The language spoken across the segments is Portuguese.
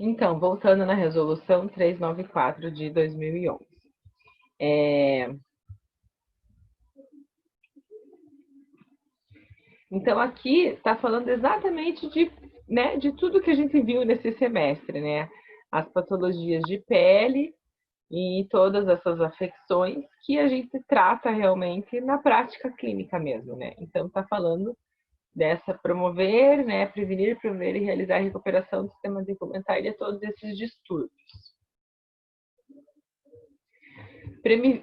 Então, voltando na resolução 394 de 2011. Então, aqui está falando exatamente de tudo que a gente viu nesse semestre, né? As patologias de pele e todas essas afecções que a gente trata realmente na prática clínica mesmo, né? Então, está falando dessa promover, né, prevenir, promover e realizar a recuperação do sistema decumentar de todos esses distúrbios.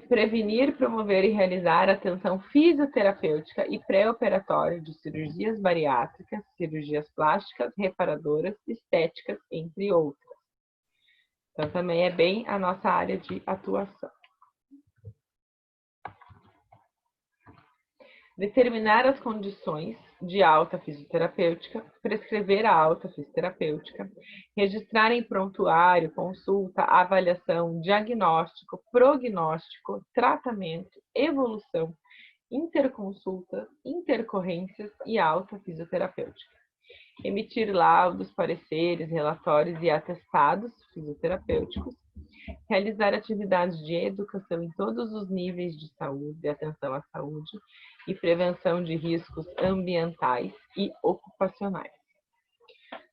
Prevenir, promover e realizar atenção fisioterapêutica e pré-operatória de cirurgias bariátricas, cirurgias plásticas, reparadoras, estéticas, entre outras. Então, também é bem a nossa área de atuação. Determinar as condições de alta fisioterapêutica, prescrever a alta fisioterapêutica, registrar em prontuário, consulta, avaliação, diagnóstico, prognóstico, tratamento, evolução, interconsulta, intercorrências e alta fisioterapêutica. Emitir laudos, pareceres, relatórios e atestados fisioterapêuticos, realizar atividades de educação em todos os níveis de saúde e atenção à saúde e prevenção de riscos ambientais e ocupacionais.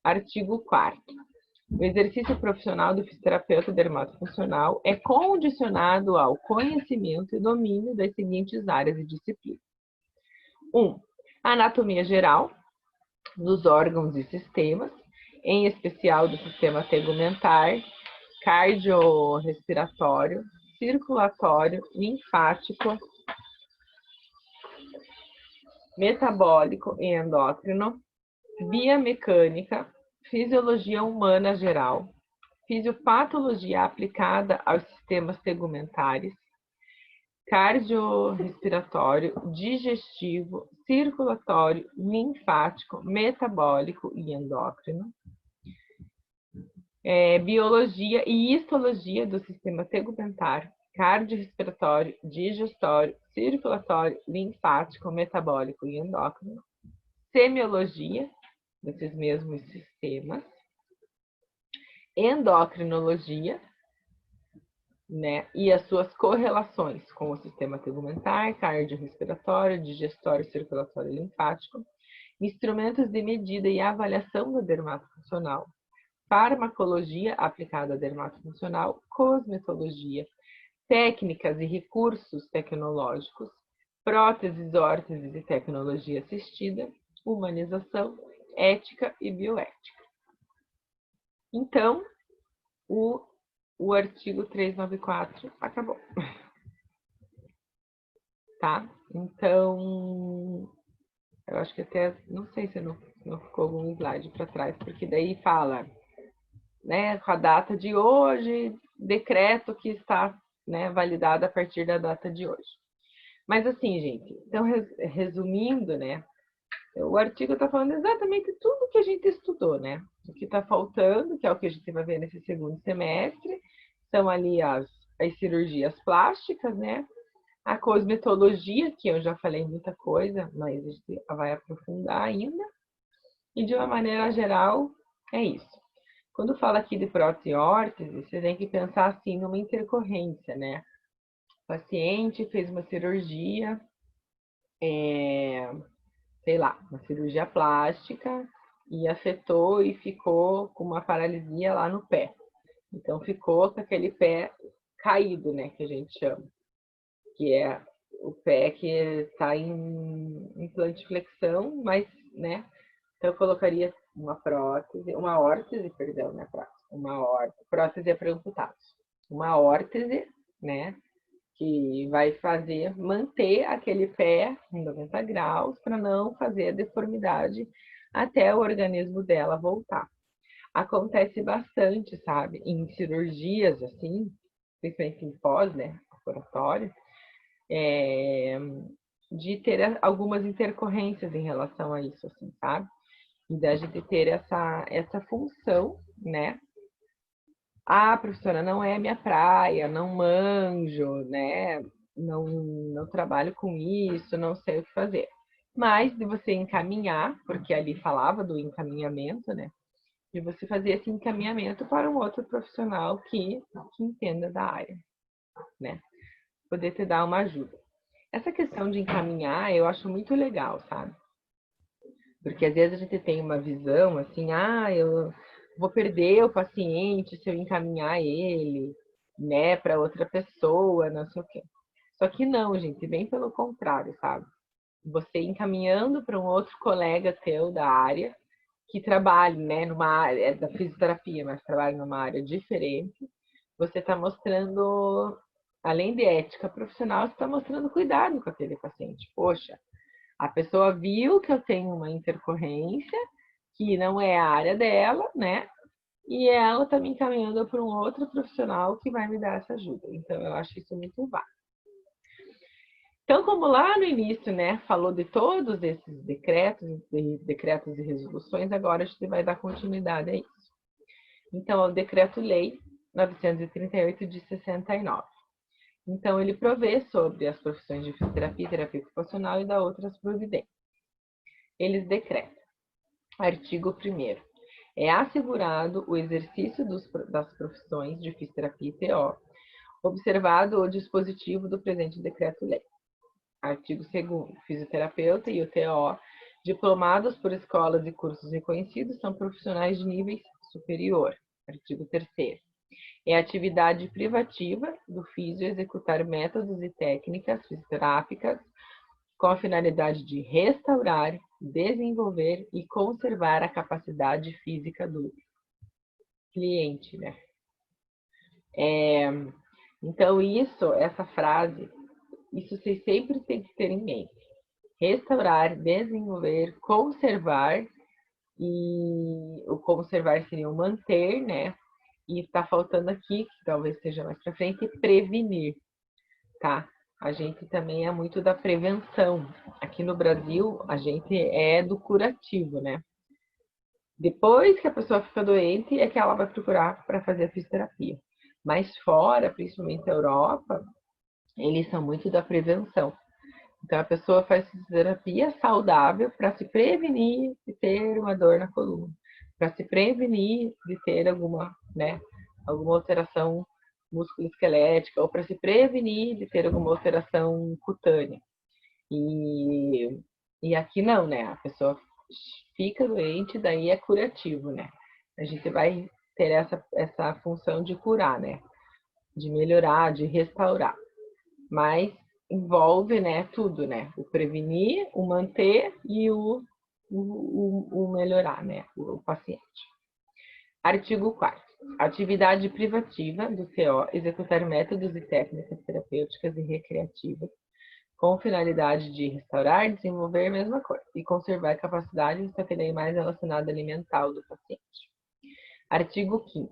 Artigo 4º. O exercício profissional do fisioterapeuta dermatofuncional é condicionado ao conhecimento e domínio das seguintes áreas e disciplinas. 1. Anatomia geral dos órgãos e sistemas, em especial do sistema tegumentar, cardiorrespiratório, circulatório, linfático, metabólico e endócrino, biomecânica, fisiologia humana geral, fisiopatologia aplicada aos sistemas tegumentares, cardiorrespiratório, digestivo, circulatório, linfático, metabólico e endócrino, biologia e histologia do sistema tegumentar, cardiorrespiratório, digestório, circulatório, linfático, metabólico e endócrino, semiologia desses mesmos sistemas, endocrinologia, né, e as suas correlações com o sistema tegumentar, cardiorrespiratório, digestório, circulatório e linfático, instrumentos de medida e avaliação da dermatofuncional, farmacologia aplicada à dermatofuncional, cosmetologia, técnicas e recursos tecnológicos, próteses, órteses e tecnologia assistida, humanização, ética e bioética. Então, o artigo 394 acabou. Tá? Então, eu acho que até, não sei se não ficou algum slide para trás, porque daí fala, né, com a data de hoje, decreto que está, né, validado a partir da data de hoje. Mas assim, gente, então resumindo, né, o artigo está falando exatamente tudo que a gente estudou, né? O que está faltando, que é o que a gente vai ver nesse segundo semestre, são ali as cirurgias plásticas, né? A cosmetologia, que eu já falei muita coisa, mas a gente vai aprofundar ainda. E de uma maneira geral, é isso. Quando fala aqui de prótese e órtese, você tem que pensar assim numa intercorrência, né? O paciente fez uma cirurgia, sei lá, uma cirurgia plástica e afetou e ficou com uma paralisia lá no pé. Então ficou com aquele pé caído, né, que a gente chama, que é o pé que está em plantiflexão, mas, né, então eu colocaria uma órtese, perdão, né, prótese é para amputados. Uma órtese, né, que vai manter aquele pé em 90 graus para não fazer a deformidade até o organismo dela voltar. Acontece bastante, sabe, em cirurgias assim, principalmente em pós, né, operatório, de ter algumas intercorrências em relação a isso, assim, sabe? E da gente ter essa função, né? Ah, professora, não é minha praia, não manjo, né? Não trabalho com isso, não sei o que fazer. Mas de você encaminhar, porque ali falava do encaminhamento, né? E você fazer esse encaminhamento para um outro profissional que entenda da área, né? Poder te dar uma ajuda. Essa questão de encaminhar, eu acho muito legal, sabe? Porque às vezes a gente tem uma visão assim, eu vou perder o paciente se eu encaminhar ele, né, para outra pessoa, não sei o quê. Só que não, gente, bem pelo contrário, sabe? Você encaminhando para um outro colega teu da área, que trabalhe, né, numa área da fisioterapia, mas trabalhe numa área diferente, você está mostrando, além de ética profissional, você está mostrando cuidado com aquele paciente. Poxa, a pessoa viu que eu tenho uma intercorrência, que não é a área dela, né? E ela está me encaminhando para um outro profissional que vai me dar essa ajuda. Então, eu acho isso muito válido. Então, como lá no início, né, falou de todos esses decretos e resoluções, agora a gente vai dar continuidade a isso. Então, é o Decreto-Lei 938 de 69. Então, ele provê sobre as profissões de fisioterapia, terapia ocupacional e dá outras providências. Eles decretam. Artigo 1º. É assegurado o exercício das profissões de fisioterapia e TO, observado o dispositivo do presente Decreto-Lei. Artigo 2º. Fisioterapeuta e o TO, diplomados por escolas e cursos reconhecidos, são profissionais de nível superior. Artigo 3º. É atividade privativa do físio executar métodos e técnicas fisioterápicas com a finalidade de restaurar, desenvolver e conservar a capacidade física do cliente, né? Então, essa frase, isso vocês sempre tem que ter em mente. Restaurar, desenvolver, conservar, e o conservar seria o manter, né? E está faltando aqui, que talvez seja mais para frente, prevenir, tá? A gente também é muito da prevenção. Aqui no Brasil, a gente é do curativo, né? Depois que a pessoa fica doente, é que ela vai procurar para fazer a fisioterapia. Mas fora, principalmente a Europa, eles são muito da prevenção. Então, a pessoa faz fisioterapia saudável para se prevenir de ter uma dor na coluna, para se prevenir de ter alguma alteração musculoesquelética, ou para se prevenir de ter alguma alteração cutânea. E aqui não, né? A pessoa fica doente, daí é curativo, né? A gente vai ter essa função de curar, né? De melhorar, de restaurar. Mas envolve, né, tudo, né? O prevenir, o manter e o melhorar, né? O paciente. Artigo 4º. Atividade privativa do TO, executar métodos e técnicas terapêuticas e recreativas com finalidade de restaurar, desenvolver a mesma coisa e conservar a capacidade, só que daí mais relacionada alimentar do paciente. Artigo 5º.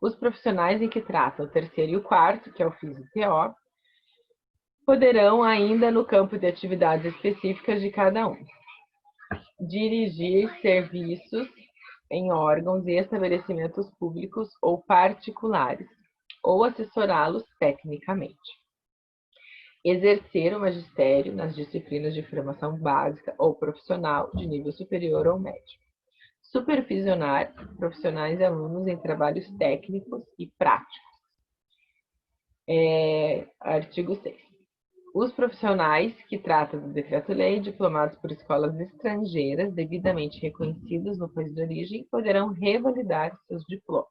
Os profissionais em que tratam o 3º e o 4º, que é o fisio-TO, poderão, ainda no campo de atividades específicas de cada um, dirigir serviços em órgãos e estabelecimentos públicos ou particulares, ou assessorá-los tecnicamente. Exercer o magistério nas disciplinas de formação básica ou profissional de nível superior ou médio. Supervisionar profissionais e alunos em trabalhos técnicos e práticos. Artigo 6º. Os profissionais que tratam do decreto-lei, diplomados por escolas estrangeiras devidamente reconhecidas no país de origem, poderão revalidar seus diplomas.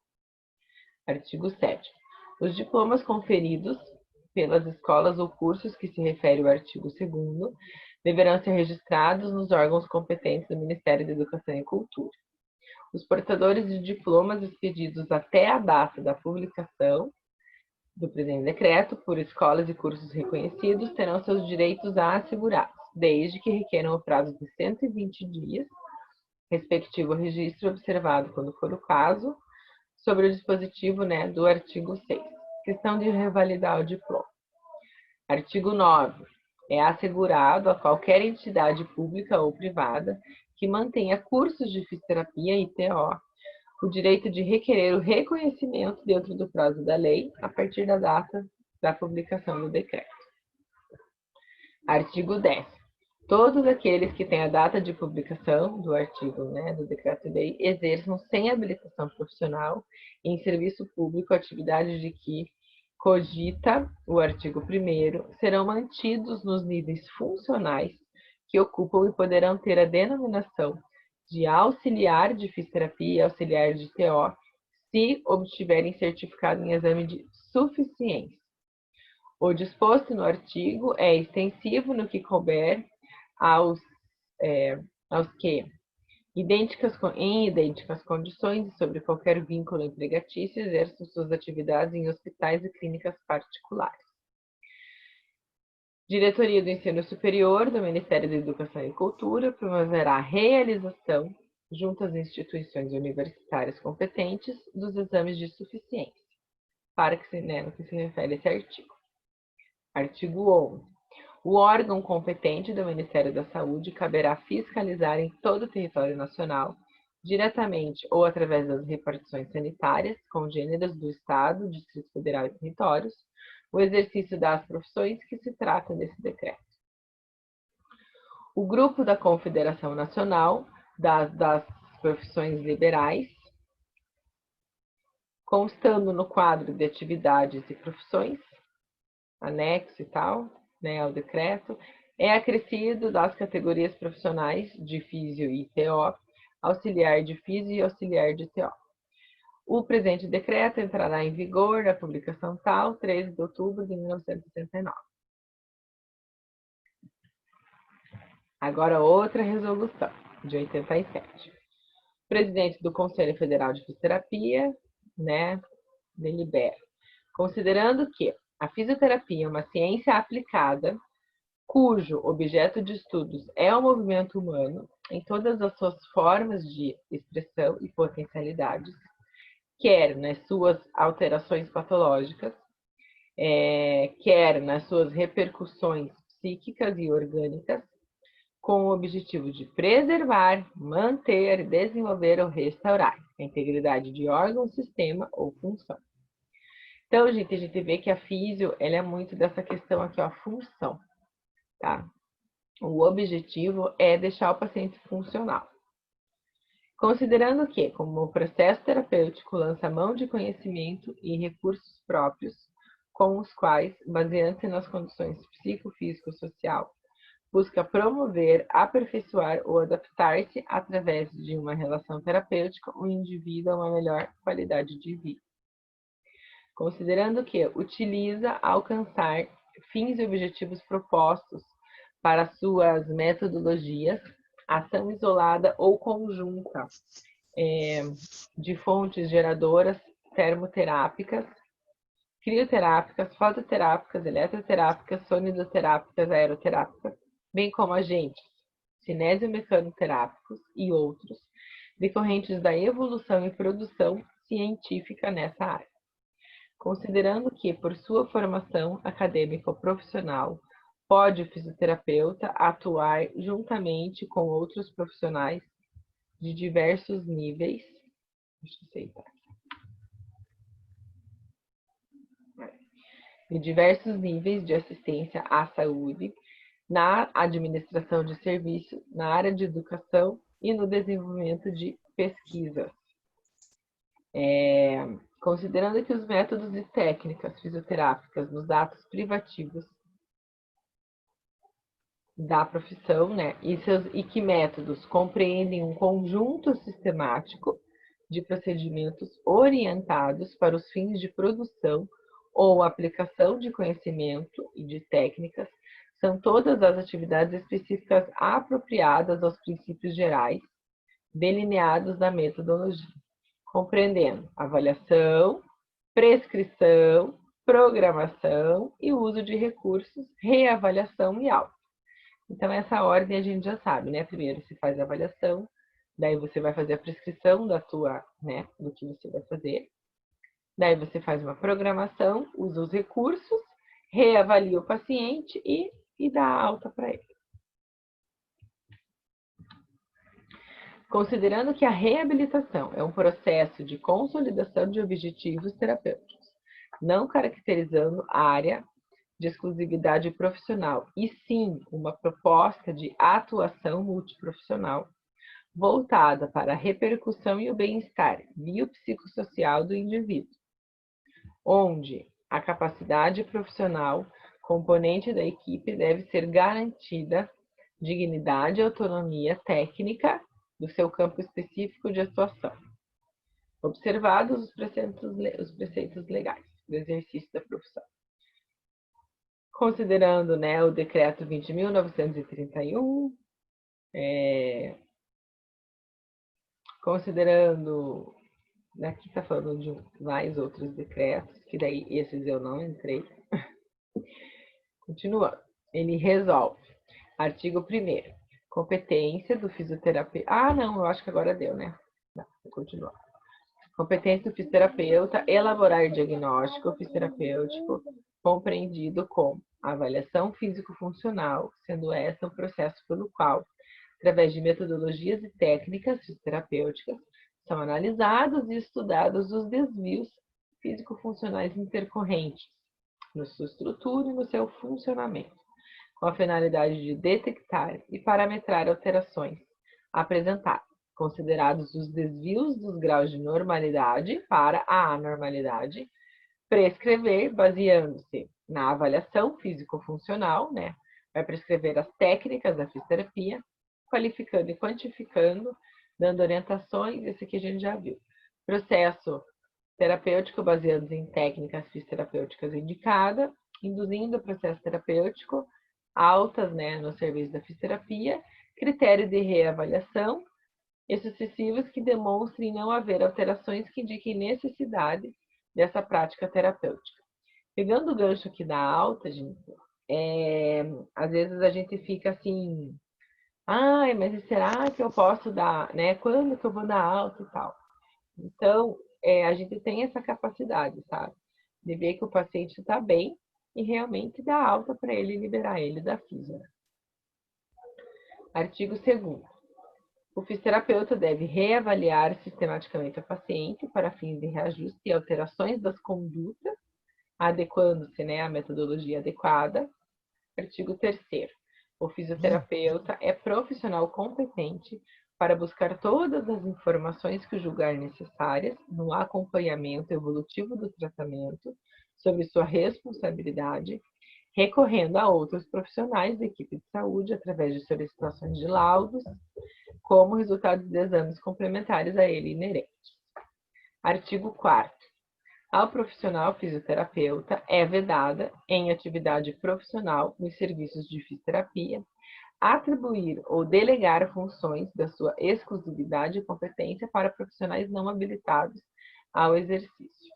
Artigo 7º. Os diplomas conferidos pelas escolas ou cursos que se refere ao artigo 2º deverão ser registrados nos órgãos competentes do Ministério da Educação e Cultura. Os portadores de diplomas expedidos até a data da publicação do presente decreto por escolas e cursos reconhecidos terão seus direitos assegurados, desde que requeram o prazo de 120 dias, respectivo ao registro observado, quando for o caso, sobre o dispositivo, né, do artigo 6, questão de revalidar o diploma. Artigo 9. É assegurado a qualquer entidade pública ou privada que mantenha cursos de fisioterapia e TO o direito de requerer o reconhecimento dentro do prazo da lei, a partir da data da publicação do decreto. Artigo 10. Todos aqueles que têm a data de publicação do artigo, né, do Decreto-Lei, exerçam sem habilitação profissional em serviço público atividades de que cogita o artigo 1º, serão mantidos nos níveis funcionais que ocupam e poderão ter a denominação de auxiliar de fisioterapia e auxiliar de TO, se obtiverem certificado em exame de suficiência. O disposto no artigo é extensivo no que couber aos que, em idênticas condições e sobre qualquer vínculo empregatício, exerçam suas atividades em hospitais e clínicas particulares. Diretoria do Ensino Superior do Ministério da Educação e Cultura promoverá a realização, junto às instituições universitárias competentes, dos exames de suficiência, para que no que se refere a esse artigo. Artigo 11. O órgão competente do Ministério da Saúde caberá fiscalizar em todo o território nacional, diretamente ou através das repartições sanitárias congêneras do Estado, Distrito Federal e territórios, o exercício das profissões que se trata desse decreto. O grupo da Confederação Nacional das Profissões Liberais, constando no quadro de atividades e profissões, anexo e tal, né, ao decreto, é acrescido das categorias profissionais de físio e TO, auxiliar de físio e auxiliar de TO. O presente decreto entrará em vigor na publicação tal, 13 de outubro de 1969. Agora outra resolução, de 87. O presidente do Conselho Federal de Fisioterapia, né, delibera, considerando que a fisioterapia é uma ciência aplicada, cujo objeto de estudos é o movimento humano em todas as suas formas de expressão e potencialidades, quer nas suas alterações patológicas, quer nas suas repercussões psíquicas e orgânicas, com o objetivo de preservar, manter, desenvolver ou restaurar a integridade de órgão, sistema ou função. Então, gente, a gente vê que a físio, ela é muito dessa questão aqui, ó, função, tá? O objetivo é deixar o paciente funcional. Considerando que, como o processo terapêutico lança mão de conhecimento e recursos próprios, com os quais, baseando-se nas condições psicofísico-social, busca promover, aperfeiçoar ou adaptar-se através de uma relação terapêutica o indivíduo a uma melhor qualidade de vida. Considerando que utiliza alcançar fins e objetivos propostos para suas metodologias, ação isolada ou conjunta de fontes geradoras termoterápicas, crioterápicas, fototerápicas, eletroterápicas, sonidoterápicas, aeroterápicas, bem como agentes cinésio-mecanoterápicos e outros, decorrentes da evolução e produção científica nessa área. Considerando que, por sua formação acadêmica ou profissional, pode o fisioterapeuta atuar juntamente com outros profissionais de diversos níveis, de assistência à saúde, na administração de serviço, na área de educação e no desenvolvimento de pesquisas. Considerando que os métodos e técnicas fisioterápicas nos atos privativos da profissão, né, e que métodos compreendem um conjunto sistemático de procedimentos orientados para os fins de produção ou aplicação de conhecimento e de técnicas, são todas as atividades específicas apropriadas aos princípios gerais delineados na metodologia, compreendendo avaliação, prescrição, programação e uso de recursos, reavaliação e aula. Então, essa ordem a gente já sabe, né? Primeiro se faz a avaliação, daí você vai fazer a prescrição da tua, né, do que você vai fazer. Daí você faz uma programação, usa os recursos, reavalia o paciente e dá alta para ele. Considerando que a reabilitação é um processo de consolidação de objetivos terapêuticos, não caracterizando área de exclusividade profissional, e sim uma proposta de atuação multiprofissional voltada para a repercussão e o bem-estar biopsicossocial do indivíduo, onde a capacidade profissional, componente da equipe, deve ser garantida dignidade e autonomia técnica do seu campo específico de atuação, observados os preceitos legais do exercício da profissão. Considerando, né, o decreto 20.931, considerando, aqui está falando de mais outros decretos, que daí esses eu não entrei. Continuando, ele resolve. Artigo 1º, competência do fisioterapeuta. Ah, não, eu acho que agora deu, né? Não, vou continuar. Competência do fisioterapeuta, elaborar diagnóstico fisioterapêutico, compreendido como avaliação físico-funcional, sendo essa o processo pelo qual, através de metodologias e técnicas fisioterapêuticas, são analisados e estudados os desvios físico-funcionais intercorrentes na sua estrutura e no seu funcionamento, com a finalidade de detectar e parametrar alterações apresentadas, considerados os desvios dos graus de normalidade para a anormalidade, prescrever, baseando-se na avaliação físico-funcional, né? Vai prescrever as técnicas da fisioterapia, qualificando e quantificando, dando orientações, esse aqui a gente já viu. Processo terapêutico baseado em técnicas fisioterapêuticas indicadas, induzindo o processo terapêutico, altas, né, no serviço da fisioterapia, critério de reavaliação e sucessivos que demonstrem não haver alterações que indiquem necessidade dessa prática terapêutica. Pegando o gancho aqui da alta, gente, às vezes a gente fica assim, ai, mas será que eu posso dar, né? Quando que eu vou dar alta e tal? Então, a gente tem essa capacidade, sabe? De ver que o paciente está bem e realmente dar alta para ele, liberar ele da fisio. Artigo 2º. O fisioterapeuta deve reavaliar sistematicamente o paciente para fins de reajuste e alterações das condutas, adequando-se, né, à metodologia adequada. Artigo 3º. O fisioterapeuta é profissional competente para buscar todas as informações que julgar necessárias no acompanhamento evolutivo do tratamento, sobre sua responsabilidade, recorrendo a outros profissionais da equipe de saúde através de solicitações de laudos, como resultado de exames complementares a ele inerentes. Artigo 4º. Ao profissional fisioterapeuta é vedada, em atividade profissional nos serviços de fisioterapia, atribuir ou delegar funções da sua exclusividade e competência para profissionais não habilitados ao exercício.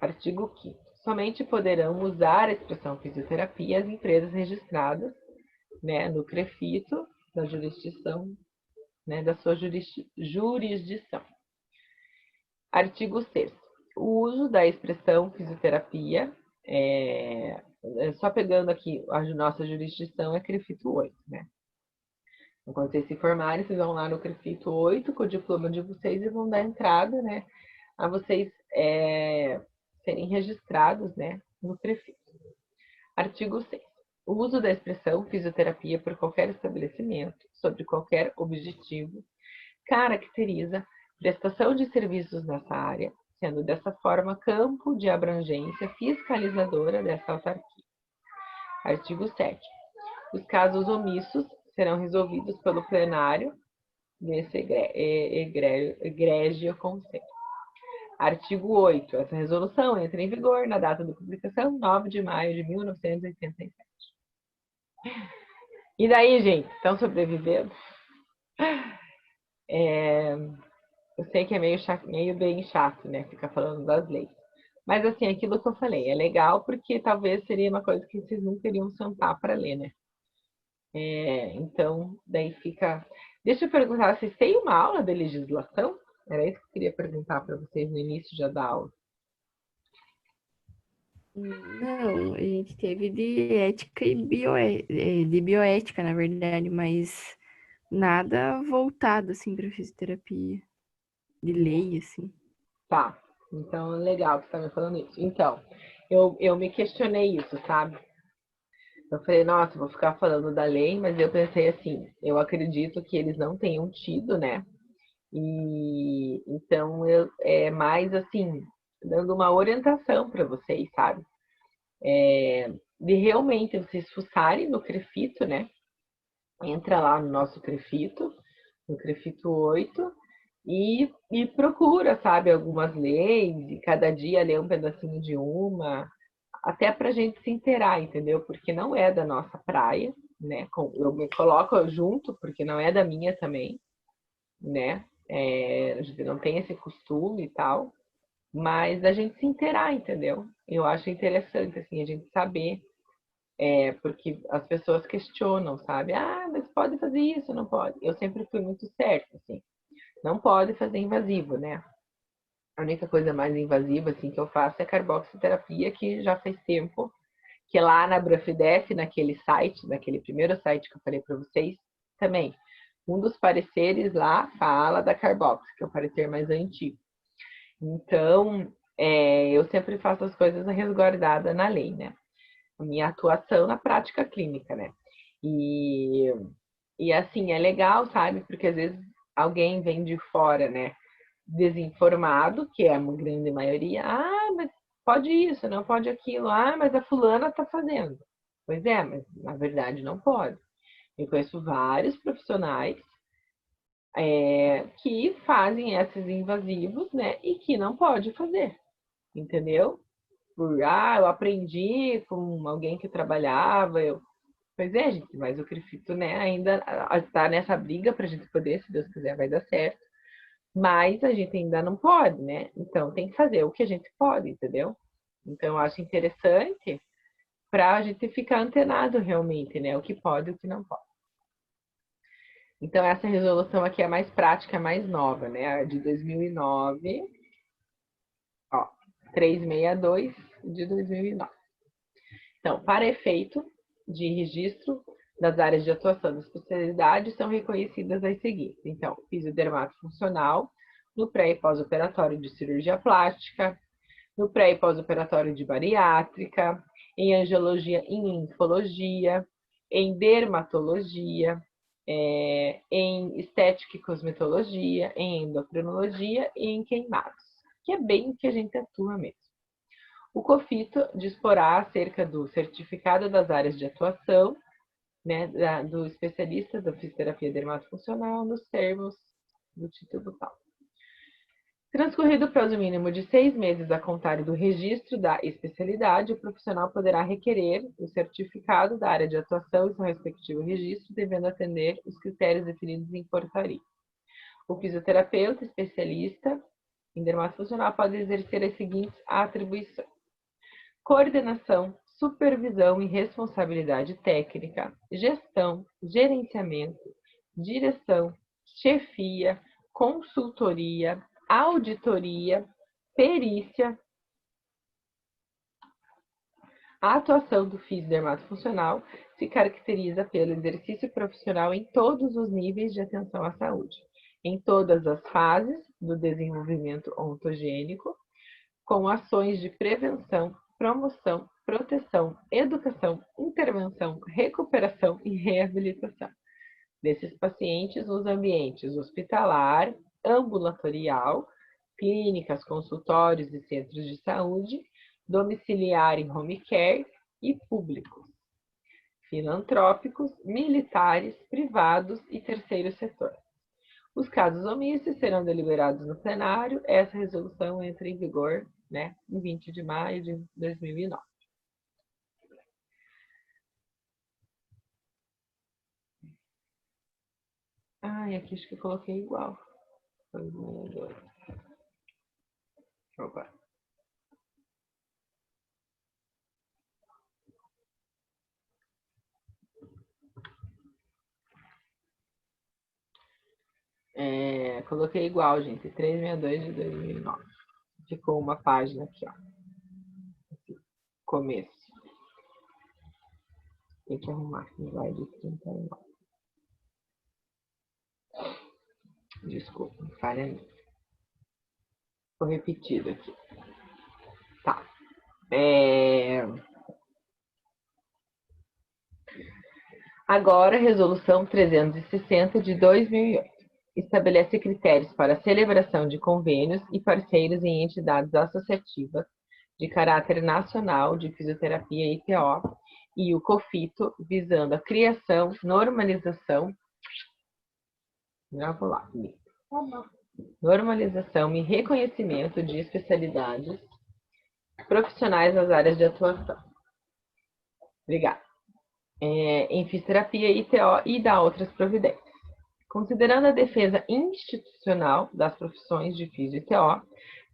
Artigo 5º. Somente poderão usar a expressão fisioterapia as empresas registradas, né, no CREFITO, da jurisdição, né, da sua jurisdição. Artigo 6º. O uso da expressão fisioterapia, só pegando aqui a nossa jurisdição, é CREFITO 8, né? Então, quando vocês se formarem, vocês vão lá no CREFITO 8 com o diploma de vocês e vão dar entrada, né, a vocês serem registrados, né, no CREFITO. Artigo 6º. O uso da expressão fisioterapia por qualquer estabelecimento, sobre qualquer objetivo, caracteriza prestação de serviços nessa área, sendo dessa forma campo de abrangência fiscalizadora dessa autarquia. Artigo 7º. Os casos omissos serão resolvidos pelo plenário desse egrégio conselho. Artigo 8º. Essa resolução entra em vigor na data da publicação, 9 de maio de 1987. E daí, gente, estão sobrevivendo? Eu sei que é meio bem chato, né, ficar falando das leis. Mas, assim, aquilo que eu falei, é legal porque talvez seria uma coisa que vocês nunca iriam sentar para ler, né? Então, daí fica... Deixa eu perguntar, vocês têm uma aula de legislação? Era isso que eu queria perguntar para vocês no início já da aula. Não, a gente teve de ética e de bioética, na verdade, mas nada voltado, assim, para fisioterapia, de lei, assim. Tá, Então, legal que você tá me falando isso. Então, eu me questionei isso, sabe? Eu falei, nossa, vou ficar falando da lei, mas eu pensei assim, eu acredito que eles não tenham tido, né? E então eu é mais assim, dando uma orientação para vocês, sabe? De realmente vocês fuçarem no Crefito, né? Entra lá no nosso Crefito, no Crefito 8, e procura, sabe, algumas leis, e cada dia lê um pedacinho de uma, até para a gente se inteirar, entendeu? Porque não é da nossa praia, né? Eu me coloco junto, porque não é da minha também, né? A gente não tem esse costume e tal, mas a gente se inteirar, entendeu? Eu acho interessante, assim, a gente saber, porque as pessoas questionam, sabe? Ah, mas pode fazer isso, não pode? Eu sempre fui muito certa, assim, não pode fazer invasivo, né? A única coisa mais invasiva, assim, que eu faço é carboxiterapia, que já faz tempo, que lá na Brafidef, naquele site, naquele primeiro site que eu falei para vocês, também, um dos pareceres lá fala da carbox, que é o parecer mais antigo. Então, eu sempre faço as coisas resguardadas na lei, né? A minha atuação na prática clínica, né? E, e assim, é legal, sabe? Porque às vezes alguém vem de fora, né? Desinformado, que é a grande maioria. Ah, mas pode isso, não pode aquilo. Ah, mas a fulana tá fazendo. Pois é, mas na verdade não pode. Eu conheço vários profissionais que fazem esses invasivos, né? E que não pode fazer, entendeu? Eu aprendi com alguém que trabalhava, Pois é, gente, mas o Crefito, né, ainda está nessa briga para a gente poder, se Deus quiser, vai dar certo. Mas a gente ainda não pode, né? Então tem que fazer o que a gente pode, entendeu? Então eu acho interessante para a gente ficar antenado realmente, né? O que pode e o que não pode. Então essa resolução aqui é mais prática, mais nova, né? A de 2009, ó, 362 de 2009. Então, para efeito de registro das áreas de atuação da especialidade, são reconhecidas as seguintes. Então, fisiodermato funcional, no pré e pós-operatório de cirurgia plástica, no pré e pós-operatório de bariátrica, em angiologia e linfologia, em dermatologia, em estética e cosmetologia, em endocrinologia e em queimados, que é bem o que a gente atua mesmo. O COFITO disporá acerca do certificado das áreas de atuação, né, do especialista da fisioterapia dermatofuncional nos termos do título tal. Transcorrido o prazo mínimo de 6 meses a contar do registro da especialidade, o profissional poderá requerer o certificado da área de atuação e seu respectivo registro, devendo atender os critérios definidos em portaria. O fisioterapeuta especialista em dermatofuncional pode exercer as seguintes atribuições: coordenação, supervisão e responsabilidade técnica, gestão, gerenciamento, direção, chefia, consultoria, auditoria, perícia. A atuação do fisiodermatofuncional se caracteriza pelo exercício profissional em todos os níveis de atenção à saúde, em todas as fases do desenvolvimento ontogênico, com ações de prevenção, promoção, proteção, educação, intervenção, recuperação e reabilitação desses pacientes nos ambientes hospitalar, ambulatorial, clínicas, consultórios e centros de saúde, domiciliar em home care e públicos, filantrópicos, militares, privados e terceiro setor. Os casos omissos serão deliberados no plenário. Essa resolução entra em vigor, né, em 20 de maio de 2009. E aqui acho que eu coloquei igual. Opa. Coloquei igual, gente. 362 de 2009. Ficou uma página aqui, ó. Começo. Tem que arrumar. Slide 39. Desculpa, falha minha. Ficou repetido aqui. Agora, Resolução 360 de 2008 estabelece critérios para a celebração de convênios e parceiros em entidades associativas de caráter nacional de fisioterapia ITO e o COFITO, visando a criação, normalização e reconhecimento de especialidades profissionais nas áreas de atuação. Obrigada. Em fisioterapia ITO e da outras providências. Considerando a defesa institucional das profissões de fisio ITO,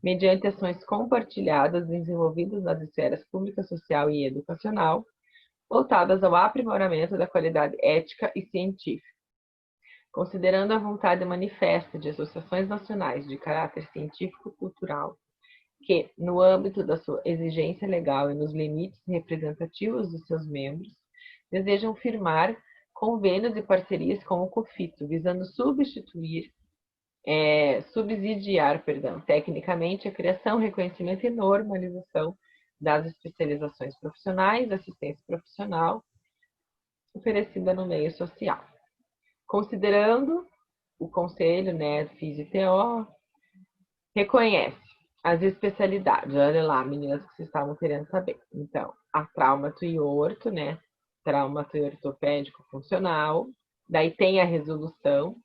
mediante ações compartilhadas desenvolvidas nas esferas pública, social e educacional, voltadas ao aprimoramento da qualidade ética e científica. Considerando a vontade manifesta de associações nacionais de caráter científico-cultural, que, no âmbito da sua exigência legal e nos limites representativos dos seus membros, desejam firmar convênios e parcerias com o COFITO, visando subsidiar, tecnicamente a criação, reconhecimento e normalização das especializações profissionais, assistência profissional oferecida no meio social. Considerando o Conselho, Fisio-TO, reconhece as especialidades. Olha lá, meninas, que vocês estavam querendo saber. Então, a traumato e orto, traumato e ortopédico funcional. Daí tem a resolução.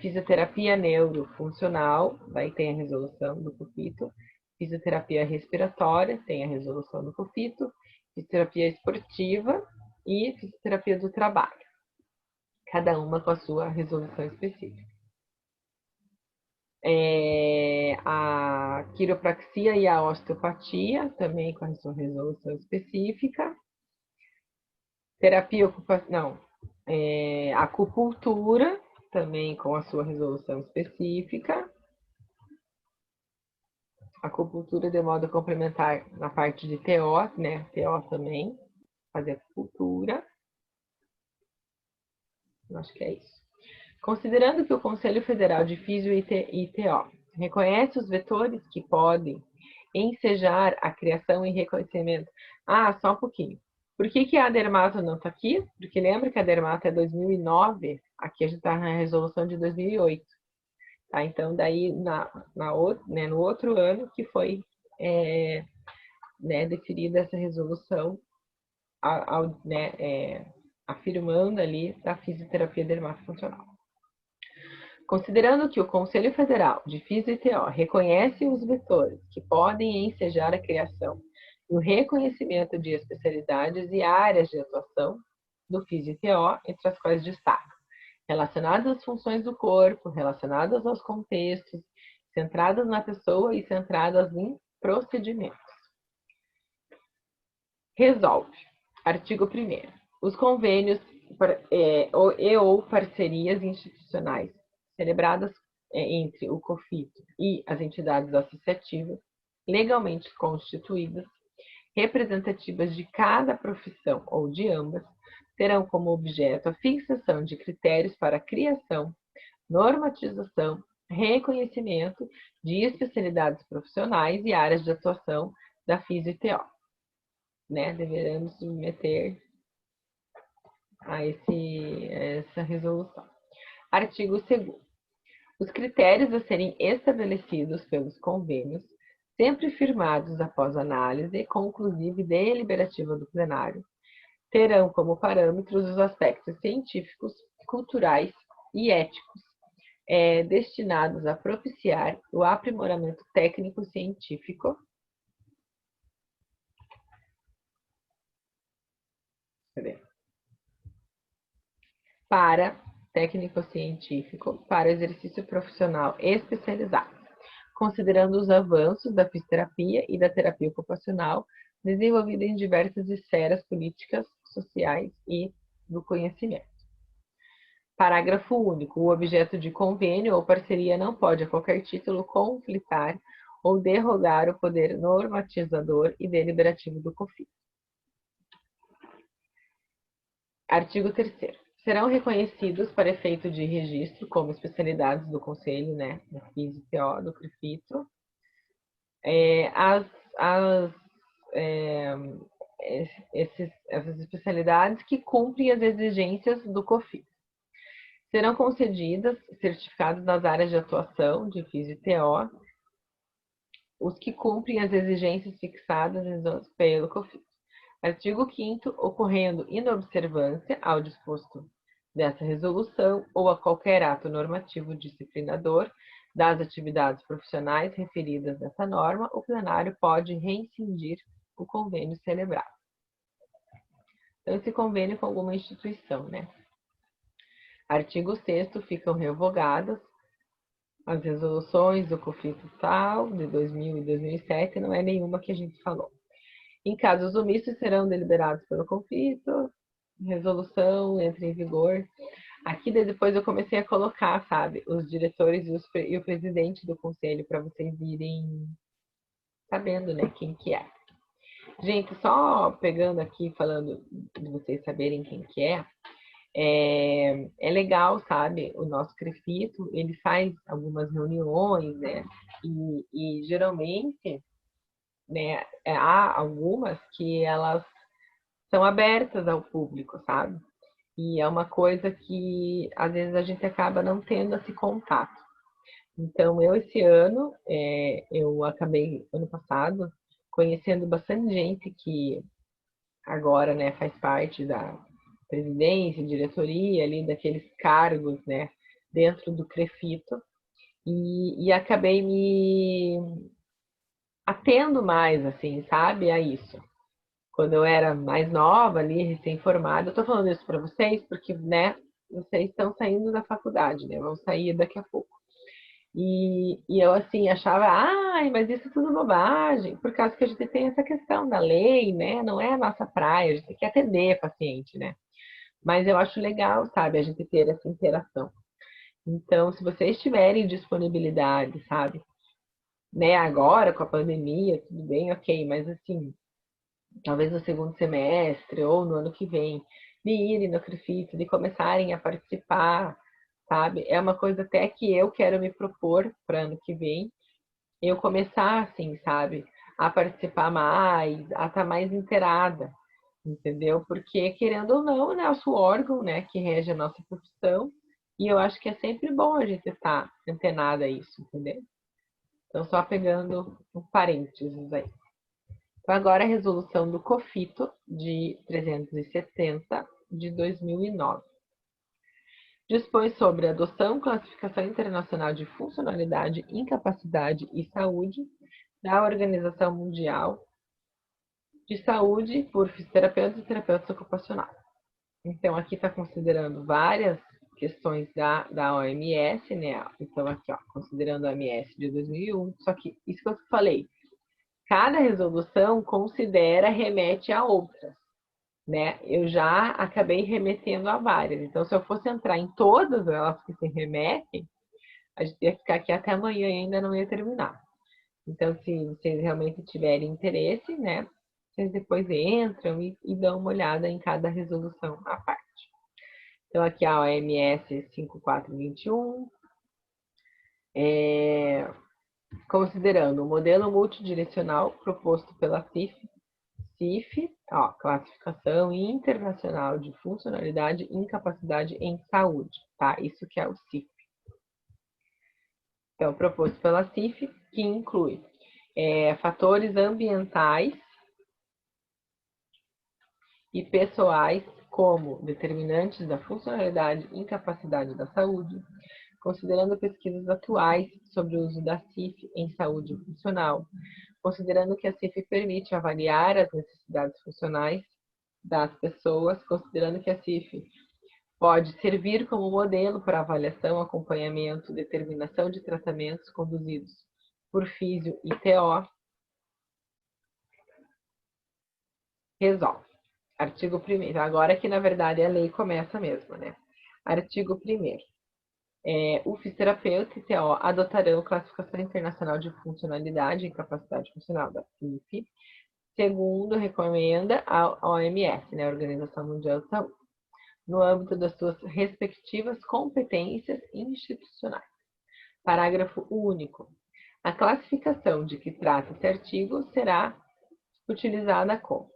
Fisioterapia neurofuncional, daí tem a resolução do COFITO. Fisioterapia respiratória, tem a resolução do COFITO. Fisioterapia esportiva e fisioterapia do trabalho. Cada uma com a sua resolução específica. A quiropraxia e a osteopatia, também com a sua resolução específica. Terapia ocupacional, acupuntura, também com a sua resolução específica. Acupuntura de modo complementar na parte de TO, TO também, fazer acupuntura. Eu acho que é isso. Considerando que o Conselho Federal de Fisio e TO reconhece os vetores que podem ensejar a criação e reconhecimento. Só um pouquinho. Por que a dermato não está aqui? Porque lembra que a dermato é 2009, aqui a gente está na resolução de 2008. Tá? Então, daí, no outro ano que foi definida essa resolução, afirmando ali da fisioterapia dermatofuncional. Considerando que o Conselho Federal de Fisio e TO reconhece os vetores que podem ensejar a criação e o reconhecimento de especialidades e áreas de atuação do Fisio e TO, entre as quais destaca relacionadas às funções do corpo, relacionadas aos contextos, centradas na pessoa e centradas em procedimentos. Resolve. Artigo 1º. Os convênios ou parcerias institucionais celebradas entre o COFITO e as entidades associativas legalmente constituídas, representativas de cada profissão ou de ambas, terão como objeto a fixação de critérios para a criação, normatização, reconhecimento de especialidades profissionais e áreas de atuação da Fisio-TO. Deveremos submeter a essa resolução. Artigo 2º. Os critérios a serem estabelecidos pelos convênios, sempre firmados após análise conclusiva e deliberativa do plenário, terão como parâmetros os aspectos científicos, culturais e éticos, destinados a propiciar o aprimoramento técnico-científico para exercício profissional especializado, considerando os avanços da fisioterapia e da terapia ocupacional desenvolvida em diversas esferas políticas, sociais e do conhecimento. Parágrafo único. O objeto de convênio ou parceria não pode, a qualquer título, conflitar ou derrogar o poder normatizador e deliberativo do COFITO. Artigo 3º. Serão reconhecidos para efeito de registro como especialidades do Conselho, do Fisio-TO, do COFITO, as essas especialidades que cumprem as exigências do COFIT. Serão concedidas certificados nas áreas de atuação de Fisio e TO, os que cumprem as exigências fixadas pelo COFIT. Artigo 5º, ocorrendo inobservância ao disposto dessa resolução ou a qualquer ato normativo disciplinador das atividades profissionais referidas nessa norma, o plenário pode rescindir o convênio celebrado. Então, esse convênio com alguma instituição, né? Artigo 6º, ficam revogadas as resoluções do COFIT tal, de 2000 e 2007, não é nenhuma que a gente falou. Em casos omissos, serão deliberados pelo COFIT, resolução entra em vigor. Aqui depois eu comecei a colocar, sabe, os diretores e o presidente do conselho para vocês irem sabendo, né, quem que é. Gente, só pegando aqui, falando de vocês saberem quem que é legal, sabe, o nosso CREFITO, ele faz algumas reuniões, né, e geralmente, né, há algumas que elas são abertas ao público, sabe? E é uma coisa que, às vezes, a gente acaba não tendo esse contato. Então, esse ano, eu acabei, ano passado, conhecendo bastante gente que agora, né, faz parte da presidência, diretoria, ali, daqueles cargos, né, dentro do CREFITO, e acabei me atendo mais, assim, sabe, a isso. Quando eu era mais nova ali, recém-formada, eu tô falando isso para vocês porque, né, vocês estão saindo da faculdade, né, vão sair daqui a pouco. E eu, assim, achava, ai, mas isso é tudo bobagem, por causa que a gente tem essa questão da lei, né, não é a nossa praia, a gente tem que atender paciente, né. Mas eu acho legal, sabe, a gente ter essa interação. Então, se vocês tiverem disponibilidade, sabe, né, agora com a pandemia, tudo bem, ok, mas assim, talvez no segundo semestre ou no ano que vem, de irem no CREFITO, de começarem a participar, sabe? É uma coisa até que eu quero me propor para ano que vem, eu começar assim, sabe? A participar mais, a estar mais inteirada, entendeu? Porque, querendo ou não, é o nosso órgão, né, que rege a nossa profissão, e eu acho que é sempre bom a gente estar antenada a isso, entendeu? Então, só pegando um parênteses aí. Então, agora a resolução do COFITO de 370 de 2009. Dispõe sobre a adoção, classificação internacional de funcionalidade, incapacidade e saúde da Organização Mundial de Saúde por fisioterapeutas e terapeutas ocupacionais. Então, aqui está considerando várias questões da OMS, né? Então, aqui, ó, considerando a OMS de 2001, só que isso que eu falei, cada resolução considera, remete a outras, né? Eu já acabei remetendo a várias. Então, se eu fosse entrar em todas elas que se remetem, a gente ia ficar aqui até amanhã e ainda não ia terminar. Então, se vocês realmente tiverem interesse, né? Vocês depois entram e dão uma olhada em cada resolução à parte. Então, aqui a OMS 5421, considerando o modelo multidirecional proposto pela CIF, ó, Classificação Internacional de Funcionalidade e Incapacidade em Saúde, tá? Isso que é o CIF. Então, proposto pela CIF, que inclui fatores ambientais e pessoais como determinantes da funcionalidade e incapacidade da saúde, considerando pesquisas atuais sobre o uso da CIF em saúde funcional, considerando que a CIF permite avaliar as necessidades funcionais das pessoas, considerando que a CIF pode servir como modelo para avaliação, acompanhamento, determinação de tratamentos conduzidos por Fisio e TO, resolve. Artigo 1º. Agora que, na verdade, a lei começa mesmo, né? Artigo 1º. O fisioterapeuta e TO adotarão classificação internacional de funcionalidade e capacidade funcional da CIF, segundo recomenda a OMS, né, a Organização Mundial de Saúde, no âmbito das suas respectivas competências institucionais. Parágrafo único. A classificação de que trata esse artigo será utilizada como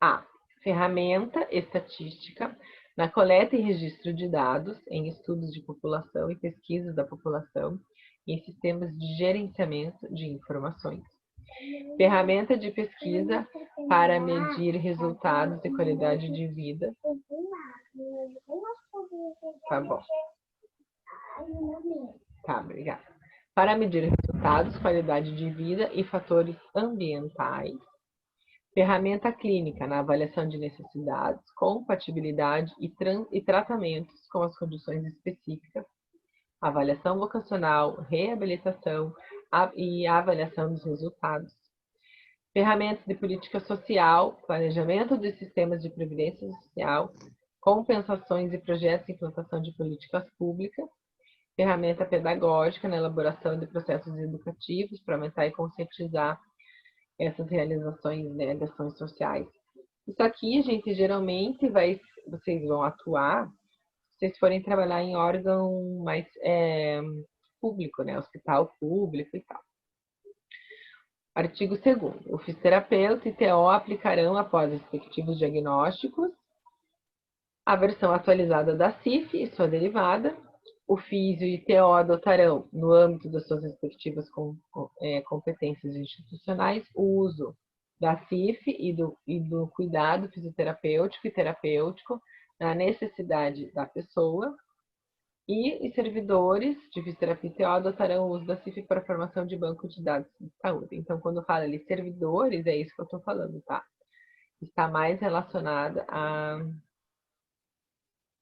A. Ferramenta estatística na coleta e registro de dados em estudos de população e pesquisas da população e em sistemas de gerenciamento de informações. Ferramenta de pesquisa para medir resultados de qualidade de vida. Tá bom. Tá, obrigada. Para medir resultados, qualidade de vida e fatores ambientais. Ferramenta clínica na avaliação de necessidades, compatibilidade e tratamentos com as condições específicas. Avaliação vocacional, reabilitação e avaliação dos resultados. Ferramentas de política social, planejamento de sistemas de previdência social, compensações e projetos de implantação de políticas públicas. Ferramenta pedagógica na elaboração de processos educativos para aumentar e conscientizar essas realizações, né, de ações sociais. Isso aqui, gente, geralmente vocês vão atuar se vocês forem trabalhar em órgão mais público, né, hospital público e tal. Artigo 2º. O fisioterapeuta e TO aplicarão, após respectivos diagnósticos, a versão atualizada da CIF e sua derivada. O físio e TO adotarão, no âmbito das suas respectivas competências institucionais, o uso da CIF e do cuidado fisioterapêutico e terapêutico na necessidade da pessoa. E os servidores de fisioterapia e TO adotarão o uso da CIF para a formação de banco de dados de saúde. Então, quando fala ali servidores, é isso que eu estou falando, tá? Está mais relacionada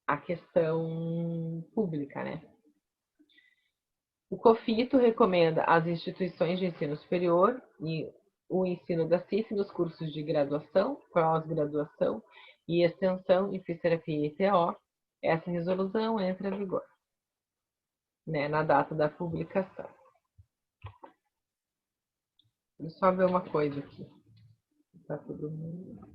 à questão pública, né? O COFITO recomenda às instituições de ensino superior e o ensino da CIF nos cursos de graduação, pós-graduação e extensão em fisioterapia e TO. Essa resolução entra em vigor, né, na data da publicação. Deixa eu só ver uma coisa aqui. Tá todo mundo.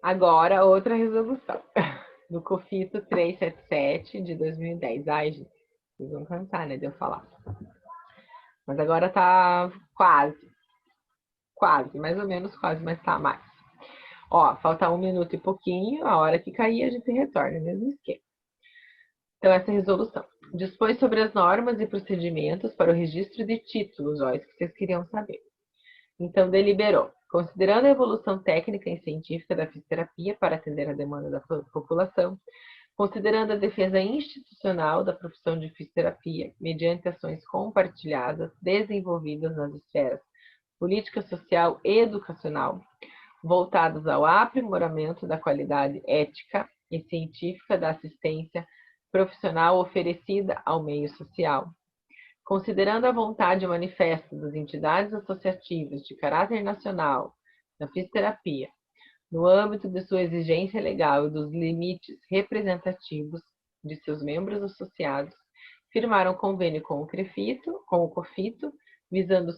Agora, outra resolução. Do COFITO 377 de 2010. Ai, gente, vocês vão cansar, né, de eu falar. Mas agora tá quase, mais ou menos quase, mas tá mais. Ó, falta 1 minuto e pouquinho, a hora que cair a gente retorna, mesmo esquema. Então, essa resolução dispõe sobre as normas e procedimentos para o registro de títulos, ó, isso que vocês queriam saber. Então, deliberou, considerando a evolução técnica e científica da fisioterapia para atender a demanda da população, considerando a defesa institucional da profissão de fisioterapia mediante ações compartilhadas desenvolvidas nas esferas política social e educacional, voltadas ao aprimoramento da qualidade ética e científica da assistência profissional oferecida ao meio social, considerando a vontade manifesta das entidades associativas de caráter nacional da fisioterapia, no âmbito de sua exigência legal e dos limites representativos de seus membros associados, firmaram convênio com o COFITO, visando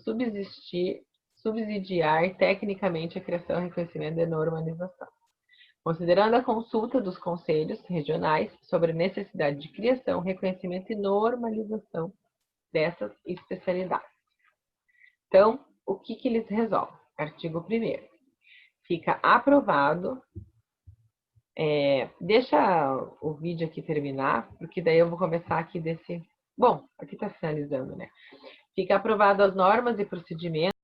subsidiar tecnicamente a criação e reconhecimento de normalização. Considerando a consulta dos conselhos regionais sobre a necessidade de criação, reconhecimento e normalização dessas especialidades. Então, o que eles resolvem? Artigo 1º. Fica aprovado. Deixa o vídeo aqui terminar, porque daí eu vou começar aqui desse... Bom, aqui está finalizando, né? Fica aprovado as normas e procedimentos